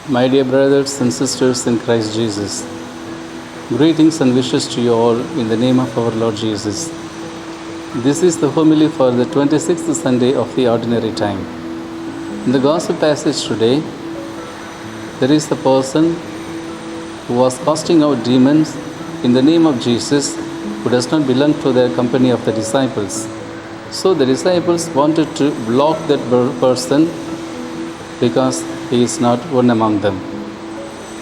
My dear brothers and sisters in Christ Jesus, greetings and wishes to you all in the name of our Lord Jesus. This is the homily for the 26th Sunday of the Ordinary Time. In the Gospel passage today, there is a person who was casting out demons in the name of Jesus, who does not belong to the company of the disciples. So the disciples wanted to block that person because he is not one among them.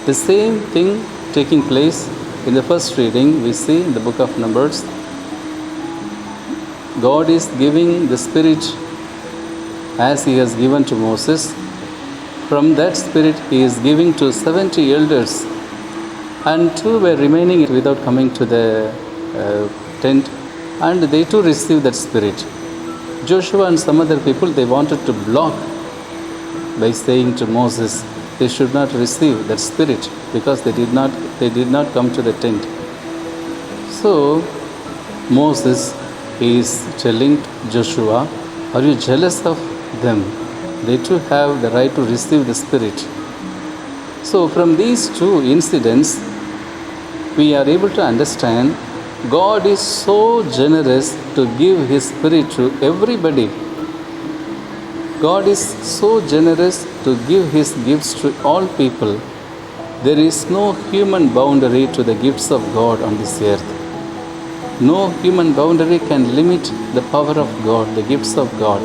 The same thing taking place in the first reading, we see in the book of Numbers. God is giving the Spirit as He has given to Moses. From that Spirit He is giving to 70 elders, and 2 were remaining without coming to the tent, and they too received that Spirit. Joshua and some other people, they wanted to block by saying to Moses they should not receive that Spirit because they did not come to the tent. So Moses is telling Joshua, are you jealous of them? They too have the right to receive the Spirit. So from these 2 incidents, we are able to understand God is so generous to give His Spirit to everybody. God is so generous to give His gifts to all people. There is no human boundary to the gifts of God on this earth. No human boundary can limit the power of God, the gifts of God,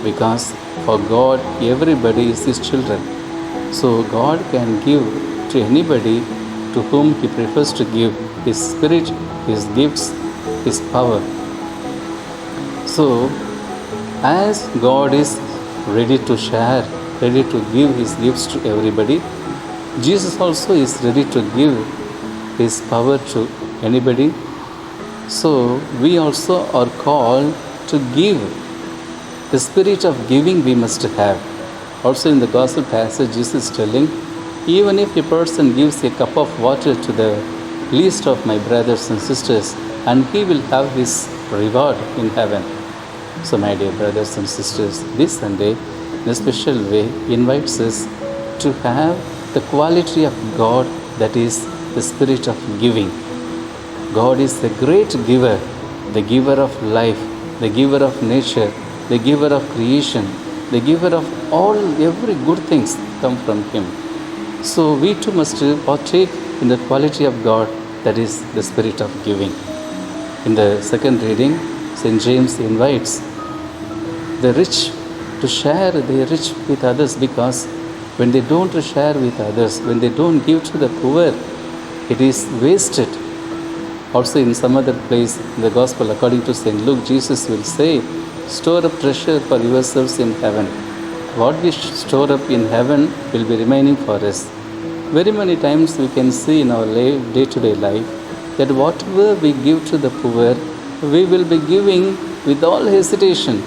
because for God, everybody is His children. So God can give to anybody to whom He prefers to give His Spirit, His gifts, His power. So, as God is ready to share, ready to give His gifts to everybody, Jesus also is ready to give His power to anybody. So, we also are called to give. The spirit of giving we must have. Also in the Gospel passage, Jesus is telling, even if a person gives a cup of water to the least of my brothers and sisters, and he will have his reward in heaven. So my dear brothers and sisters, this Sunday in a special way invites us to have the quality of God, that is the spirit of giving. God is the great giver, the giver of life, the giver of nature, the giver of creation, the giver of every good things come from Him. So we too must partake in the quality of God, that is the spirit of giving. In the second reading, St. James invites the rich to share their rich with others, because when they don't share with others, when they don't give to the poor, it is wasted. Also in some other place in the Gospel according to St. Luke, Jesus will say, store up treasure for yourselves in heaven. What we store up in heaven will be remaining for us. Very many times we can see in our day-to-day life that whatever we give to the poor, we will be giving with all hesitation.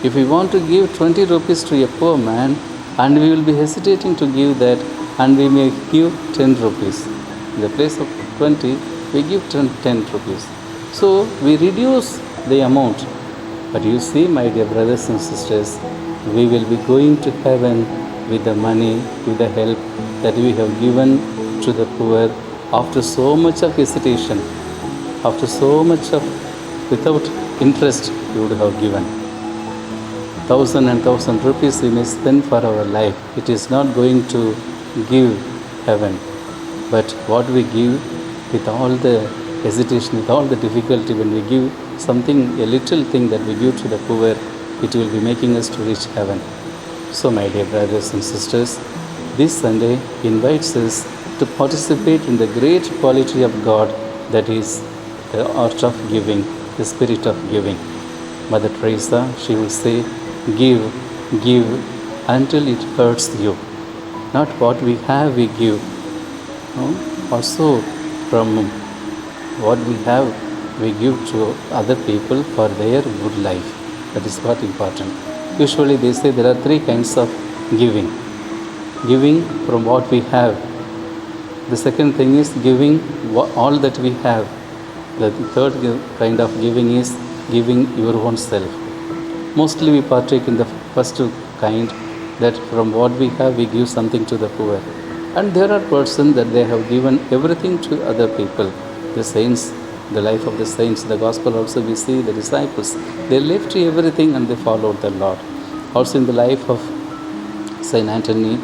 If we want to give 20 rupees to a poor man, and we will be hesitating to give that, and we may give 10 rupees. In the place of 20, we give 10 rupees. So we reduce the amount. But you see, my dear brothers and sisters, we will be going to heaven with the money, with the help that we have given to the poor after so much of hesitation, after so much of without interest we would have given. 1,000 rupees we may spend for our life. It is not going to give heaven. But what we give with all the hesitation, with all the difficulty, when we give something, a little thing that we give to the poor, it will be making us to reach heaven. So my dear brothers and sisters, this Sunday invites us to participate in the great quality of God, that is the art of giving, the spirit of giving. Mother Teresa, she will say, give until it hurts you. Not what we have we give. No? Also from what we have we give to other people for their good life. That is what important. Usually they say there are 3 kinds of giving. Giving from what we have. The second thing is giving all that we have. The third kind of giving is giving your own self. Mostly we partake in the first kind, that from what we have, we give something to the poor. And there are persons that they have given everything to other people. The saints, the life of the saints, the gospel also we see the disciples. They left everything and they followed the Lord. Also in the life of Saint Anthony,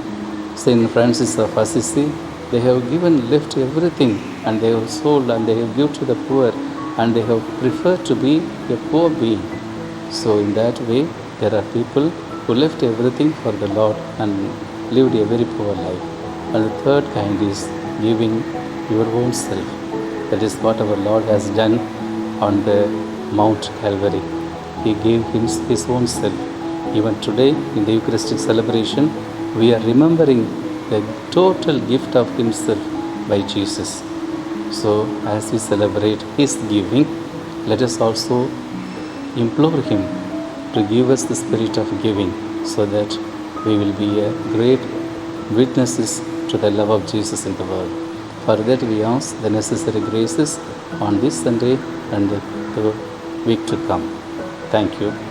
Saint Francis of Assisi, they have left everything and they have sold and they have given to the poor and they have preferred to be a poor being. So in that way, there are people who left everything for the Lord and lived a very poor life. And the third kind is giving your own self. That is what our Lord has done on the Mount Calvary. He gave his own self. Even today in the Eucharistic celebration, we are remembering the total gift of himself by Jesus. So as we celebrate his giving, let us also implore him to give us the spirit of giving so that we will be a great witnesses to the love of Jesus in the world. For that we ask the necessary graces on this Sunday and the week to come. Thank you.